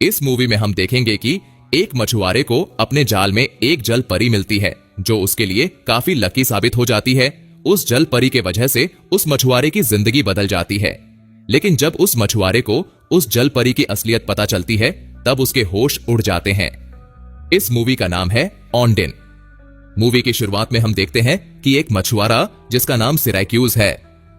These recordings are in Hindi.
इस मूवी में हम देखेंगे कि एक मछुआरे को अपने जाल में एक जल परी मिलती है जो उसके लिए काफी लकी साबित हो जाती है। उस जल परी के वजह से उस मछुआरे की जिंदगी बदल जाती है। लेकिन जब उस मछुआरे को उस जल परी की असलियत पता चलती है तब उसके होश उड़ जाते हैं। इस मूवी का नाम है ऑनडिन। मूवी की शुरुआत में हम देखते हैं कि एक मछुआरा जिसका नाम सिरैक्यूज है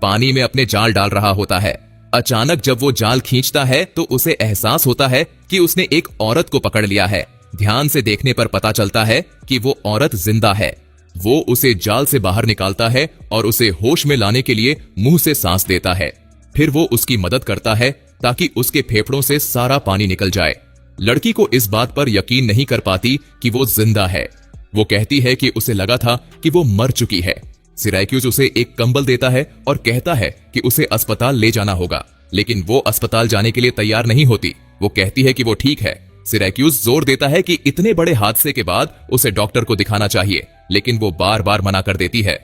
पानी में अपने जाल डाल रहा होता है। अचानक जब वो जाल खींचता है तो उसे एहसास होता है कि उसने एक औरत को पकड़ लिया है। ध्यान से देखने पर पता चलता है कि वो औरत जिंदा है। वो उसे जाल से बाहर निकालता है और उसे होश में लाने के लिए मुंह से सांस देता है। फिर वो उसकी मदद करता है ताकि उसके फेफड़ों से सारा पानी निकल जाए। लड़की को इस बात पर यकीन नहीं कर पाती कि वो जिंदा है। वो कहती है कि उसे लगा था कि वो मर चुकी है। सिरैक्यूज उसे एक कंबल देता है और कहता है कि उसे अस्पताल ले जाना होगा, लेकिन वो अस्पताल जाने के लिए तैयार नहीं होती। वो कहती है कि वो ठीक है। सिरैक्यूज जोर देता है कि इतने बड़े हादसे के बाद उसे डॉक्टर को दिखाना चाहिए, लेकिन वो बार बार मना कर देती है।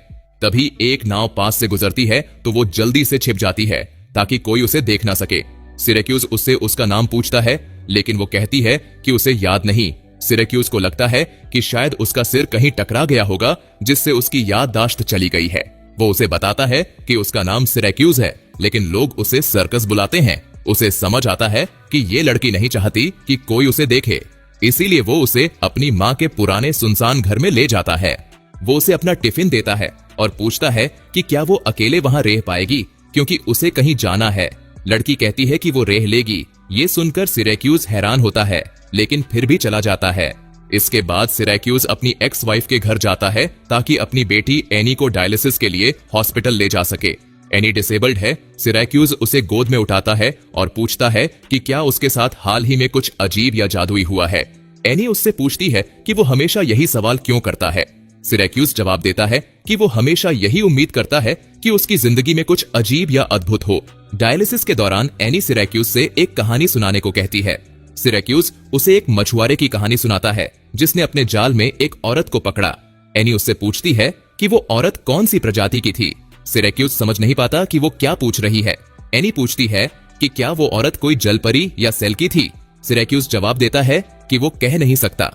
तभी एक नाव पास से गुजरती है तो वो जल्दी से छिप जाती है ताकि कोई उसे देख ना सके। सिरैक्यूज उससे उसका नाम पूछता है, लेकिन वो कहती है कि उसे याद नहीं। सिरैक्यूज को लगता है कि शायद उसका सिर कहीं टकरा गया होगा जिससे उसकी याददाश्त चली गई है। वो उसे बताता है कि उसका नाम सिरैक्यूज है, लेकिन लोग उसे सर्कस बुलाते हैं। उसे समझ आता है कि ये लड़की नहीं चाहती कि कोई उसे देखे, इसीलिए वो उसे अपनी माँ के पुराने सुनसान घर में ले जाता है। वो उसे अपना टिफिन देता है और पूछता है कि क्या वो अकेले वहाँ रह पाएगी, क्योंकि उसे कहीं जाना है। लड़की कहती है कि वो रह लेगी। ये सुनकर सिरैक्यूज हैरान होता है, लेकिन फिर भी चला जाता है। इसके बाद सिरैक्यूज अपनी एक्स वाइफ के घर जाता है ताकि अपनी बेटी एनी को डायलिसिस के लिए हॉस्पिटल ले जा सके। एनी डिसेबल्ड है। सिरैक्यूज उसे गोद में उठाता है और पूछता है कि क्या उसके साथ हाल ही में कुछ अजीब या जादुई हुआ है। एनी उससे पूछती है कि वो हमेशा यही सवाल क्यों करता है। सिरैक्यूज जवाब देता है कि वो हमेशा यही उम्मीद करता है कि उसकी जिंदगी में कुछ अजीब या अद्भुत हो। डायलिसिस के दौरान एनी सिरैक्यूज से एक कहानी सुनाने को कहती है। सिरैक्यूज उसे एक मछुआरे की कहानी सुनाता है जिसने अपने जाल में एक औरत को पकड़ा। एनी उससे पूछती है कि वो औरत कौन सी प्रजाति की थी। सिरैक्यूज समझ नहीं पाता कि वो क्या पूछ रही है। एनी पूछती है कि क्या वो औरत कोई जलपरी या सेल की थी। सिरैक्यूज जवाब देता है कि वो कह नहीं सकता।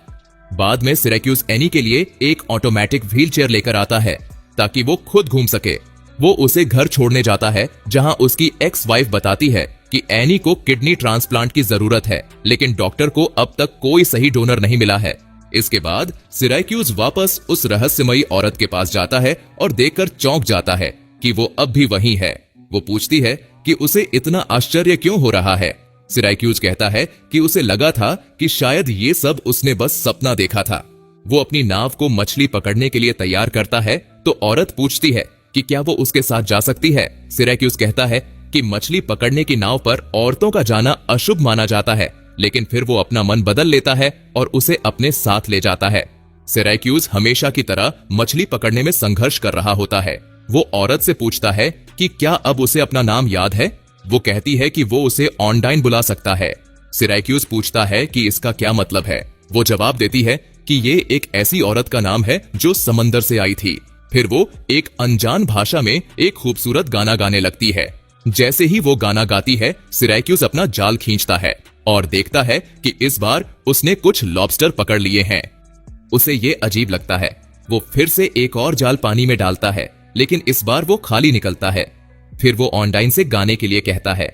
बाद में सिरैक्यूज एनी के लिए एक ऑटोमेटिक व्हील चेयर लेकर आता है ताकि वो खुद घूम सके। वो उसे घर छोड़ने जाता है जहां उसकी एक्स वाइफ बताती है कि एनी को किडनी ट्रांसप्लांट की जरूरत है, लेकिन डॉक्टर को अब तक कोई सही डोनर नहीं मिला है। इसके बाद सिरैक्यूज वापस उस रहस्यमयी औरत के पास जाता है और देखकर चौंक जाता है कि वो अब भी वहीं है। वो पूछती है कि उसे इतना आश्चर्य क्यों हो रहा है। सिरैक्यूज कहता है कि उसे लगा था कि शायद ये सब उसने बस सपना देखा था। वो अपनी नाव को मछली पकड़ने के लिए तैयार करता है तो औरत पूछती है कि क्या वो उसके साथ जा सकती है। सिरैक्यूज कहता है कि मछली पकड़ने की नाव पर औरतों का जाना अशुभ माना जाता है, लेकिन फिर वो अपना मन बदल लेता है और उसे अपने साथ ले जाता है। सिरैक्यूज हमेशा की तरह मछली पकड़ने में संघर्ष कर रहा होता है। वो औरत से पूछता है कि क्या अब उसे अपना नाम याद है। वो कहती है कि वो उसे ऑनडाइन बुला सकता है। सिरैक्यूज पूछता है कि इसका क्या मतलब है। वो जवाब देती है कि ये एक ऐसी औरत का नाम है जो समंदर से आई थी। फिर वो एक अनजान भाषा में एक खूबसूरत गाना गाने लगती है। जैसे ही वो गाना गाती है, सिरैक्यूज अपना जाल खींचता है और देखता है कि इस बार उसने कुछ लॉबस्टर पकड़ लिए हैं। उसे ये अजीब लगता है। वो फिर से एक और जाल पानी में डालता है, लेकिन इस बार वो खाली निकलता है। फिर वो ऑनडाइन से गाने के लिए कहता है।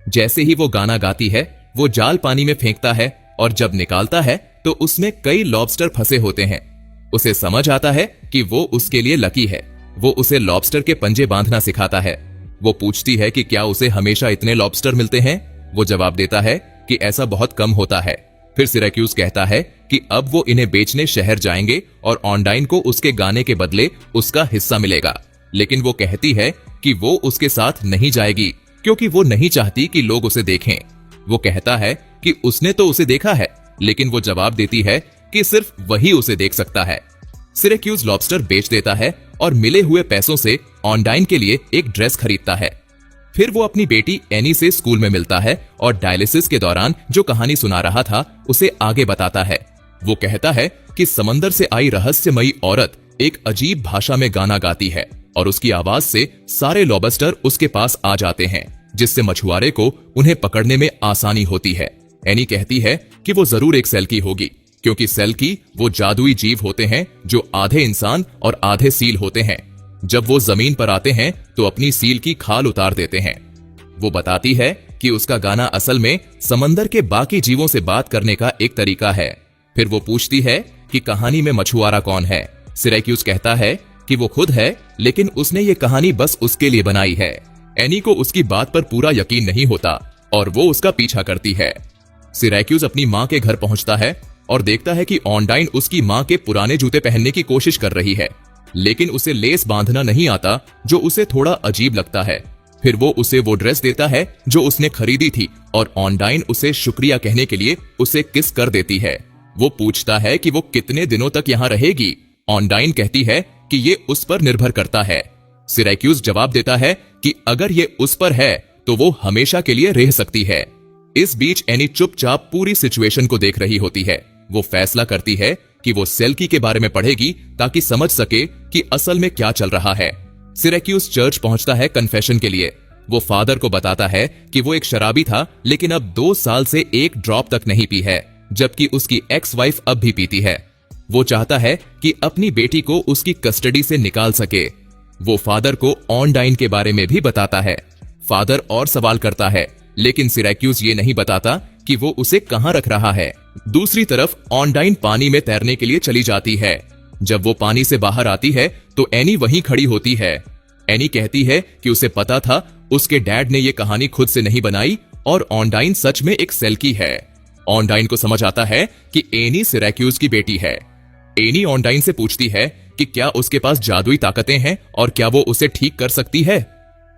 जैसे ही वो गाना गाती है, वो जाल पानी में फेंकता है और जब निकालता है तो उसमें कई लॉबस्टर फंसे होते हैं। उसे समझ आता है कि वो उसके लिए लकी है। वो उसे लॉबस्टर के पंजे बांधना सिखाता है। वो पूछती है कि क्या उसे हमेशा इतने लॉबस्टर मिलते हैं। वो जवाब देता है कि ऐसा बहुत कम होता है। फिर सिरैक्यूज कहता है कि अब वो इन्हें बेचने शहर जाएंगे और ऑनडाइन को उसके गाने के बदले उसका हिस्सा मिलेगा। लेकिन वो कहती है कि वो उसके साथ नहीं जाएगी क्योंकि वो नहीं चाहती कि लोग उसे देखें। वो कहता है कि उसने तो उसे देखा है, लेकिन वो जवाब देती है कि सिर्फ वही उसे देख सकता है। सिरैक्यूज लॉबस्टर बेच देता है और मिले हुए पैसों से ऑनडाइन के लिए एक ड्रेस खरीदता है। फिर वो अपनी बेटी एनी से स्कूल में मिलता है और डायलिसिस के दौरान जो कहानी सुना रहा था उसे आगे बताता है। वो कहता है कि समंदर से आई रहस्यमयी औरत एक अजीब भाषा में गाना गाती है और उसकी आवाज से सारे लॉबस्टर उसके पास आ जाते हैं, जिससे मछुआरे को उन्हें पकड़ने में आसानी होती है। एनी कहती है कि वो जरूर एक सेल्की होगी, क्योंकि सेल्की वो जादुई जीव होते हैं जो आधे इंसान और आधे सील होते हैं। जब वो जमीन पर आते हैं तो अपनी सील की खाल उतार देते हैं। वो बताती है कि उसका गाना असल में समंदर के बाकी जीवों से बात करने का एक तरीका है। फिर वो पूछती है कि कहानी में मछुआरा कौन है। सिरैक्यूज कहता है कि वो खुद है, लेकिन उसने ये कहानी बस उसके लिए बनाई है। एनी को उसकी बात पर पूरा यकीन नहीं होता और वो उसका पीछा करती है। सिरैक्यूज अपनी माँ के घर पहुंचता है और देखता है कि ऑनडाइन उसकी माँ के पुराने जूते पहनने की कोशिश कर रही है, लेकिन उसे लेस बांधना नहीं आता, जो उसे थोड़ा अजीब लगता है। फिर वो उसे वो ड्रेस देता है जो उसने खरीदी थी और ऑनडाइन उसे शुक्रिया कहने के लिए उसे किस कर देती है। वो पूछता है कि वो कितने दिनों तक यहाँ रहेगी। ऑनडाइन कहती है कि ये उस पर निर्भर करता है। सिरैक्यूज जवाब देता है कि अगर ये उस पर है तो वो हमेशा के लिए रह सकती है। इस बीच एनी चुपचाप पूरी सिचुएशन को देख रही होती है। वो फैसला करती है कि वो सेल्की के बारे में पढ़ेगी ताकि समझ सके कि असल में क्या चल रहा है। सिरैक्यूज चर्च पहुंचता है कन्फेशन के लिए। वो फादर को बताता है कि वो एक शराबी था, लेकिन अब 2 साल से एक ड्रॉप तक नहीं पी है, जबकि उसकी एक्स वाइफ अब भी पीती है। वो चाहता है कि अपनी बेटी को उसकी कस्टडी से निकाल सके। वो फादर को ऑनडाइन के बारे में भी बताता है। फादर और सवाल करता है, लेकिन सिरैक्यूज ये नहीं बताता कि वो उसे कहां रख रहा है। दूसरी तरफ ऑनडाइन पानी में तैरने के लिए चली जाती है। जब वो पानी से बाहर आती है तो एनी वहीं खड़ी होती है। एनी कहती है कि उसे पता था उसके डैड ने ये कहानी खुद से नहीं बनाई और ऑनडाइन सच में एक सेल्की है। ऑनडाइन को समझ आता है कि एनी सिरैक्यूज की बेटी है। एनी ऑनडाइन से पूछती है कि क्या उसके पास जादुई ताकतें हैं और क्या वो उसे ठीक कर सकती है।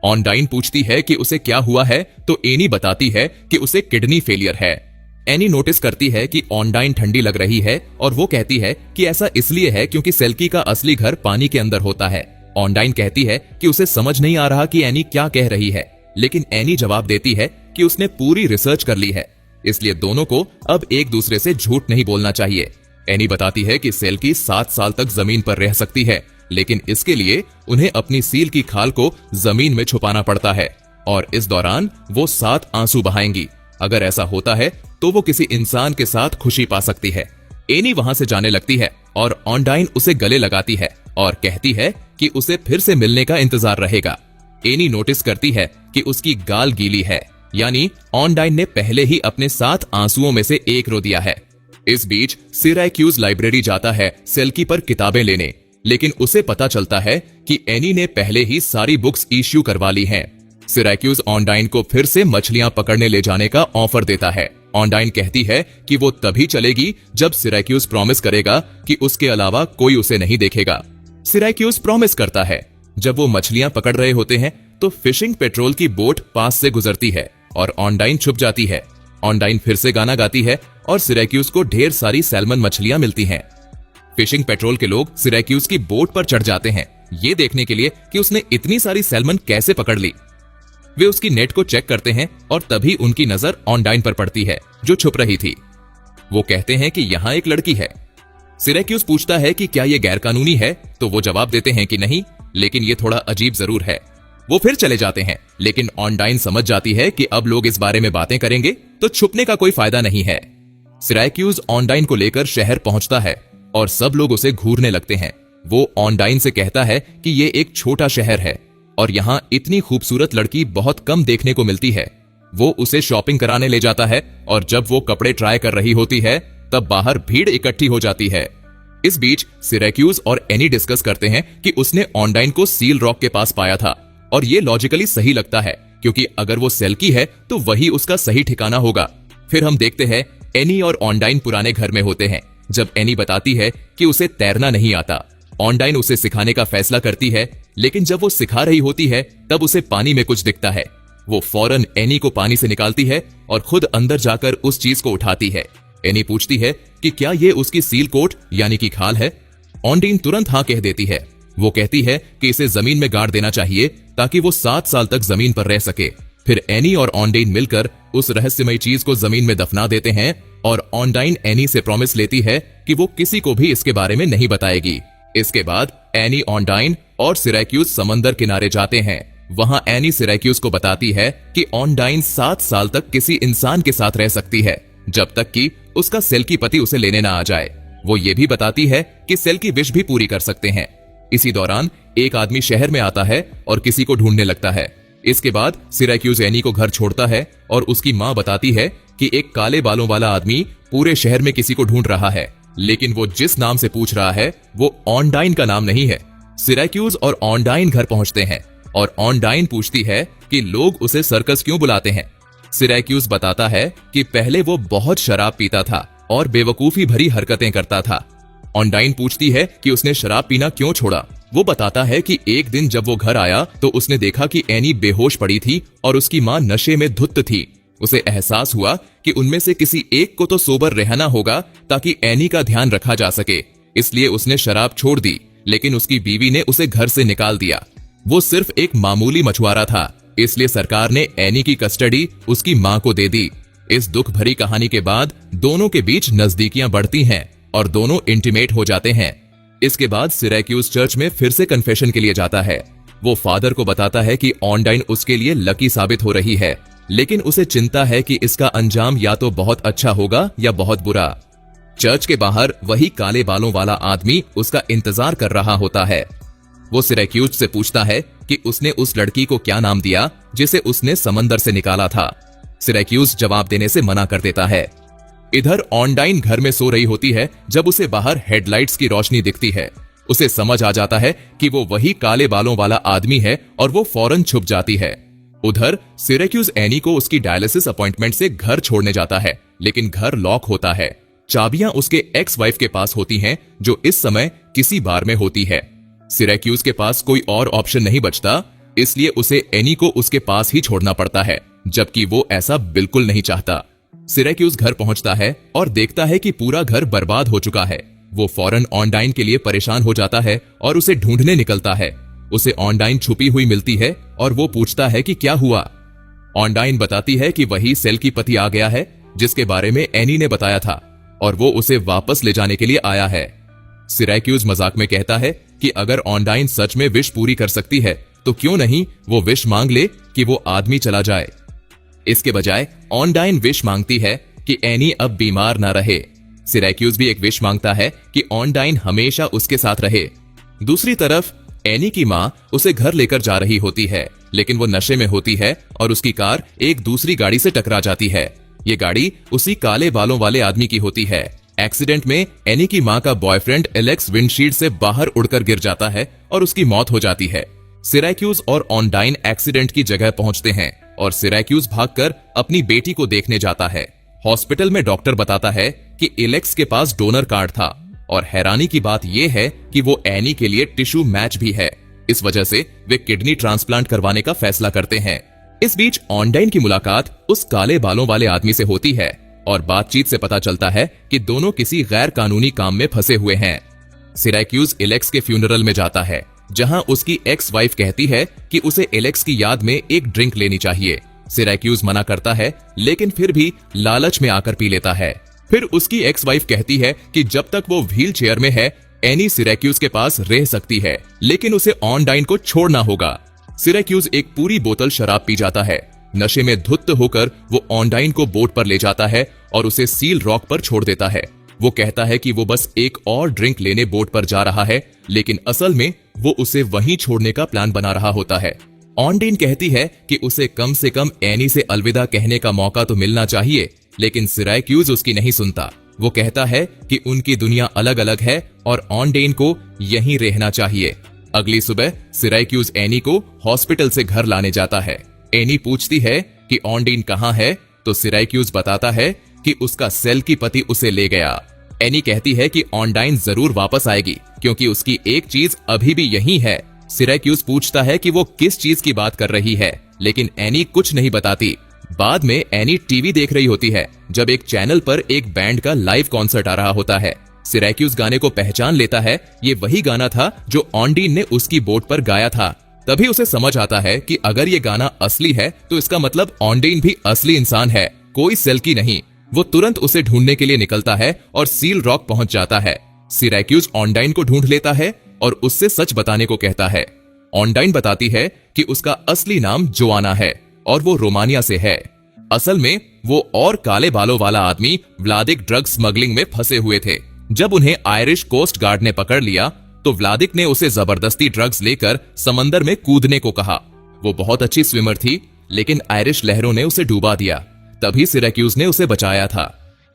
ऑनडाइन पूछती है कि उसे क्या हुआ है तो एनी बताती है कि उसे किडनी फेलियर है। एनी नोटिस करती है कि ऑनडाइन ठंडी लग रही है और वो कहती है कि ऐसा इसलिए है क्योंकि सेल्की का असली घर पानी के अंदर होता है। ऑनडाइन कहती है कि उसे समझ नहीं आ रहा कि एनी क्या कह रही है, लेकिन एनी जवाब देती है कि उसने पूरी रिसर्च कर ली है, इसलिए दोनों को अब एक दूसरे से झूठ नहीं बोलना चाहिए। एनी बताती है कि सेल्की 7 साल तक जमीन पर रह सकती है, लेकिन इसके लिए उन्हें अपनी सील की खाल को जमीन में छुपाना पड़ता है और इस दौरान वो 7 आंसू बहाएंगी। अगर ऐसा होता है तो वो किसी इंसान के साथ खुशी पा सकती है। एनी वहां से जाने लगती है और ऑनडाइन उसे गले लगाती है और कहती है कि उसे फिर से मिलने का इंतजार रहेगा। एनी नोटिस करती है कि उसकी गाल गीली है, यानी ऑनडाइन ने पहले ही अपने 7 आंसुओं में से एक रो दिया है। इस बीच सिरैक्यूज लाइब्रेरी जाता है सेल्की पर किताबें लेने, लेकिन उसे पता चलता है कि एनी ने पहले ही सारी बुक्स इश्यू करवा ली हैं। सिरैक्यूज ऑनडाइन को फिर से मछलियां पकड़ने ले जाने का ऑफर देता है। ऑनडाइन कहती है कि वो तभी चलेगी जब सिरैक्यूज प्रॉमिस करेगा कि उसके अलावा कोई उसे नहीं देखेगा। सिरैक्यूज प्रॉमिस करता है। जब वो मछलियां पकड़ रहे होते हैं तो फिशिंग पेट्रोल की बोट पास से गुजरती है और ऑनडाइन छुप जाती है। ऑनडाइन फिर से गाना गाती है और सिरैक्यूज को ढेर सारी सैल्मन मछलियां मिलती हैं। फिशिंग पेट्रोल के लोग सिरैक्यूज की बोट पर चढ़ जाते हैं, ये देखने के लिए कि उसने इतनी सारी सैल्मन कैसे पकड़ ली। वे उसकी नेट को चेक करते हैं और तभी उनकी नजर ऑनडाइन पर पड़ती है, जो छुप रही थी। वो कहते हैं कि यहाँ एक लड़की है। सिरैक्यूज पूछता है कि क्या ये गैरकानूनी है, तो वो जवाब देते हैं कि नहीं, लेकिन ये थोड़ा अजीब जरूर है। वो फिर चले जाते हैं, लेकिन ऑनडाइन समझ जाती है कि अब लोग इस बारे में बातें करेंगे तो छुपने का कोई फायदा नहीं है। सिरैक्यूज ऑनडाइन को लेकर शहर पहुंचता है और सब लोग उसे घूरने लगते हैं। वो ऑनडाइन से कहता है कि ये एक छोटा शहर है और यहाँ इतनी खूबसूरत लड़की बहुत कम देखने को मिलती है। वो उसे शॉपिंग कराने ले जाता है और जब वो कपड़े ट्राई कर रही होती है तब बाहर भीड़ इकट्ठी हो जाती है। इस बीच सिरैक्यूज और एनी डिस्कस करते हैं कि उसने ऑनडाइन को सील रॉक के पास पाया था और ये लॉजिकली सही लगता है, क्योंकि अगर वो सेल्की है तो वही उसका सही ठिकाना होगा। फिर हम देखते हैं एनी और ऑनडाइन पुराने घर में होते हैं। जब एनी बताती है कि उसे तैरना नहीं आता, ऑनडाइन उसे सिखाने का फैसला करती है, लेकिन जब वो सिखा रही होती है तब उसे पानी में कुछ दिखता है। वो फौरन एनी को पानी से निकालती है और खुद अंदर जाकर उस चीज को उठाती है। एनी पूछती है कि क्या ये उसकी सील कोट यानी कि खाल है। ऑनडाइन तुरंत हाँ कह देती है। वो कहती है कि इसे जमीन में गाड़ देना चाहिए ताकि वो 7 साल तक जमीन पर रह सके। फिर एनी और ऑनडाइन मिलकर उस रहस्यमय चीज को जमीन में दफना देते हैं और ऑनडाइन एनी से प्रॉमिस लेती है कि वो किसी को भी इसके बारे में नहीं बताएगी। इसके बाद एनी, ऑनडाइन और सिरैक्यूज समंदर किनारे जाते हैं। वहां एनी सिरैक्यूज को बताती है कि ऑनडाइन 7 साल तक किसी इंसान के साथ रह सकती है जब तक कि उसका सेल की पति उसे लेने ना आ जाए। वो ये भी बताती है कि सेल की विश भी पूरी कर सकते हैं। इसी दौरान एक आदमी शहर में आता है और किसी को ढूंढने लगता है। इसके बाद सिराक्यूज एनी को घर छोड़ता है और उसकी माँ बताती है कि एक काले बालों वाला आदमी पूरे शहर में किसी को ढूंढ रहा है, लेकिन वो जिस नाम से पूछ रहा है वो ऑनडाइन का नाम नहीं है। सिराक्यूज और ऑनडाइन घर पहुंचते हैं और ऑनडाइन पूछती है कि लोग उसे सर्कस क्यों बुलाते हैं। सिराक्यूज बताता है कि पहले वो बहुत शराब पीता था और बेवकूफी भरी हरकतें करता था। ऑनडाइन पूछती है कि उसने शराब पीना क्यों छोड़ा। वो बताता है कि एक दिन जब वो घर आया तो उसने देखा कि एनी बेहोश पड़ी थी और उसकी माँ नशे में धुत थी। उसे एहसास हुआ कि उनमें से किसी एक को तो सोबर रहना होगा ताकि एनी का ध्यान रखा जा सके, इसलिए उसने शराब छोड़ दी, लेकिन उसकी बीवी ने उसे घर से निकाल दिया। वो सिर्फ एक मामूली मछुआरा था, इसलिए सरकार ने एनी की कस्टडी उसकी माँ को दे दी। इस दुख भरी कहानी के बाद दोनों के बीच नजदीकियां बढ़ती हैं और दोनों इंटीमेट हो जाते हैं। इसके बाद सिराक्यूज चर्च में फिर से कन्फेशन के लिए जाता है। वो फादर को बताता है कि ऑनडाइन उसके लिए लकी साबित हो रही है, लेकिन उसे चिंता है कि इसका अंजाम या तो बहुत अच्छा होगा या बहुत बुरा। चर्च के बाहर वही काले बालों वाला आदमी उसका इंतजार कर रहा होता है। वो सिराक्यूज से पूछता है कि उसने उस लड़की को क्या नाम दिया जिसे उसने समंदर से निकाला था। सिराक्यूज जवाब देने से मना कर देता है। इधर ऑनडाइन घर में सो रही होती है जब उसे बाहर हेडलाइट्स की रोशनी दिखती है। उसे समझ आ जाता है कि वो वही काले बालों वाला आदमी है और वो फौरन छुप जाती है। उधर सिराक्यूज एनी को उसकी डायलिसिस अपॉइंटमेंट से घर छोड़ने जाता है, लेकिन घर लॉक होता है। चाबियां उसके एक्स वाइफ के पास होती हैं, जो इस समय किसी बार में होती है। सिराक्यूज के पास कोई और ऑप्शन नहीं बचता, इसलिए उसे एनी को उसके पास ही छोड़ना पड़ता है, जबकि वो ऐसा बिल्कुल नहीं चाहता। सिराक्यूज घर पहुंचता है और देखता है कि पूरा घर बर्बाद हो चुका है। वो फौरन ऑनडाइन के लिए परेशान हो जाता है और उसे ढूंढने निकलता है। उसे ऑनडाइन छुपी हुई मिलती है और वो पूछता है कि क्या हुआ। ऑनडाइन बताती है कि वही सेल की पति आ गया है जिसके बारे में एनी ने बताया था और वो उसे वापस ले जाने के लिए आया है। सिराक्यूज मजाक में कहता है कि अगर ऑनडाइन सच में विश पूरी कर सकती है तो क्यों नहीं वो विश मांग ले कि वो आदमी चला जाए। इसके बजाय ऑनडाइन विश मांगती है कि एनी अब बीमार ना रहे। सिराक्यूज भी एक विश मांगता है कि ऑनडाइन हमेशा उसके साथ रहे। दूसरी तरफ एनी की मां उसे घर लेकर जा रही होती है, लेकिन वो नशे में होती है और उसकी कार एक दूसरी गाड़ी से टकरा जाती है। ये गाड़ी उसी काले बालों वाले आदमी की होती है। एक्सीडेंट में एनी की मां का बॉयफ्रेंड एलेक्स विंडशील्ड से बाहर उड़कर गिर जाता है और उसकी मौत हो जाती है। सिराक्यूज और ऑनडाइन एक्सीडेंट की जगह पहुंचते हैं और सिराक्यूज भागकर अपनी बेटी को देखने जाता है। हॉस्पिटल में डॉक्टर बताता है कि एलेक्स के पास डोनर कार्ड था और हैरानी की बात यह है कि वो एनी के लिए टिश्यू मैच भी है। इस वजह से वे किडनी ट्रांसप्लांट करवाने का फैसला करते हैं। इस बीच ऑनडाइन की मुलाकात उस काले बालों वाले आदमी से होती है और बातचीत से पता चलता है कि दोनों किसी गैर कानूनी काम में फंसे हुए हैं। सिराक्यूज एलेक्स के फ्यूनरल में जाता है, जहां उसकी एक्स वाइफ कहती है कि उसे एलेक्स की याद में एक ड्रिंक लेनी चाहिए। सिराक्यूज मना करता है, लेकिन फिर भी लालच में आकर पी लेता है। फिर उसकी एक्स वाइफ कहती है कि जब तक वो व्हील चेयर में है एनी सिराक्यूज के पास रह सकती है, लेकिन उसे ऑनडाइन को छोड़ना होगा। सिराक्यूज एक पूरी बोतल शराब पी जाता है। नशे में धुत होकर वो ऑनडाइन को बोट पर ले जाता है और उसे सील रॉक पर छोड़ देता है। वो कहता है कि वो बस एक और ड्रिंक लेने बोट पर जा रहा है, लेकिन असल में वो उसे वहीं छोड़ने का प्लान बना रहा होता है। ऑनडाइन कहती है कि उसे कम से कम एनी से अलविदा कहने का मौका तो मिलना चाहिए, लेकिन सिराक्यूज उसकी नहीं सुनता। वो कहता है कि उनकी दुनिया अलग अलग है और ऑनडाइन को यहीं रहना चाहिए। अगली सुबह सिराक्यूज एनी को हॉस्पिटल से घर लाने जाता है। एनी पूछती है कि ऑनडाइन कहाँ है, तो सिराक्यूज बताता है कि उसका सेल की पति उसे ले गया। एनी कहती है कि ऑनडाइन जरूर वापस आएगी क्योंकि उसकी एक चीज अभी भी यही है। सिराक्यूज पूछता है कि वो किस चीज की बात कर रही है, लेकिन एनी कुछ नहीं बताती। बाद में एनी टीवी देख रही होती है जब एक चैनल पर एक बैंड का लाइव कॉन्सर्ट आ रहा होता है। सिराक्यूज गाने को पहचान लेता है। ये वही गाना था जो ऑनडाइन ने उसकी बोट पर गाया था। तभी उसे समझ आता है कि अगर ये गाना असली है तो इसका मतलब ऑनडाइन भी असली इंसान है, कोई सेल की नहीं। वो तुरंत उसे ढूंढने के लिए निकलता है और सील रॉक पहुंच जाता है। सिराक्यूज ऑनडाइन को ढूंढ लेता है और उससे सच बताने को कहता है। ऑनडाइन बताती है कि उसका असली नाम जोआना है और वो रोमानिया से है। असल में वो और काले बालों वाला आदमी व्लादिक ड्रग स्मगलिंग में फंसे हुए थे। जब उन्हें आयरिश कोस्ट गार्ड ने पकड़ लिया तो व्लादिक ने उसे जबरदस्ती ड्रग्स लेकर समंदर में कूदने को कहा। वो बहुत अच्छी स्विमर थी, लेकिन आयरिश लहरों ने उसे डुबा दिया। तभी सिरैक्यूज ने उसे बचाया था।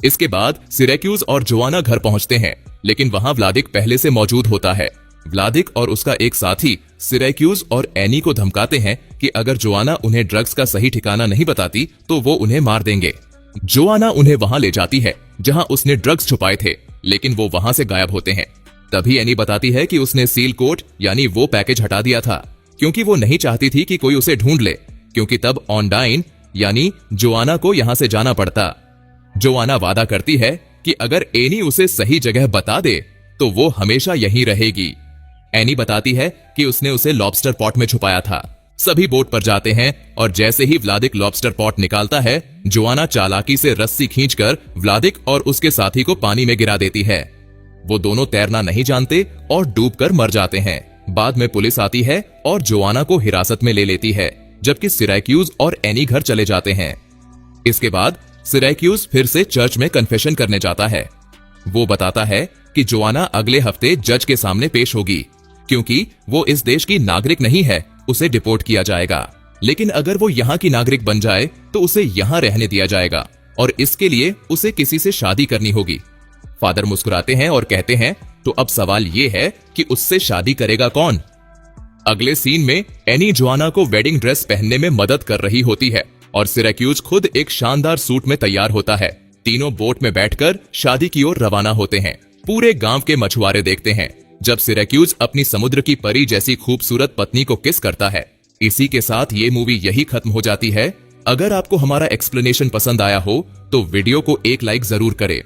इसके बाद सिरैक्यूज और जोआना घर पहुंचते हैं, लेकिन वहां व्लादिक पहले से मौजूद होता है। व्लादिक और उसका एक साथी सिरैक्यूज और एनी को धमकाते हैं कि अगर जोआना उन्हें ड्रग्स का सही ठिकाना नहीं बताती तो वो उन्हें मार देंगे। जोआना उन्हें वहां ले जाती है जहां उसने ड्रग्स छुपाए थे, लेकिन वो वहां से गायब होते हैं। तभी एनी बताती है कि उसने सील कोट यानी वो पैकेज हटा दिया था, क्योंकि वो नहीं चाहती थी कि कोई उसे ढूंढ ले, क्योंकि तब ऑनडाइन यानी जोआना को यहां से जाना पड़ता। जोआना वादा करती है कि अगर एनी उसे सही जगह बता दे तो वो हमेशा यहीं रहेगी। एनी बताती है कि उसने उसे लॉबस्टर पॉट में छुपाया था। सभी बोट पर जाते हैं और जैसे ही व्लादिक लॉबस्टर पॉट निकालता है, जोआना चालाकी से रस्सी खींचकर व्लादिक और उसके साथी को पानी में गिरा देती है। वो दोनों तैरना नहीं जानते और डूबकर मर जाते हैं। बाद में पुलिस आती है और जोआना को हिरासत में ले लेती है, जबकि सिरैक्यूज और एनी घर चले जाते हैं। इसके बाद सिरैक्यूज फिर से चर्च में कन्फेशन करने जाता है। वो बताता है कि जोआना अगले हफ्ते जज के सामने पेश होगी, क्योंकि वो इस देश की नागरिक नहीं है, उसे डिपोर्ट किया जाएगा। लेकिन अगर वो यहाँ की नागरिक बन जाए तो उसे यहाँ रहने दिया जाएगा और इसके लिए उसे किसी से शादी करनी होगी। फादर मुस्कुराते हैं और कहते हैं, तो अब सवाल ये है कि उससे शादी करेगा कौन? अगले सीन में एनी जोआना को वेडिंग ड्रेस पहनने में मदद कर रही होती है और सिरैक्यूज खुद एक शानदार सूट में तैयार होता है। तीनों बोट में बैठकर शादी की ओर रवाना होते हैं। पूरे गांव के मछुआरे देखते हैं जब सिरैक्यूज अपनी समुद्र की परी जैसी खूबसूरत पत्नी को किस करता है। इसी के साथ ये मूवी यही खत्म हो जाती है। अगर आपको हमारा एक्सप्लेनेशन पसंद आया हो तो वीडियो को एक लाइक जरूर करें।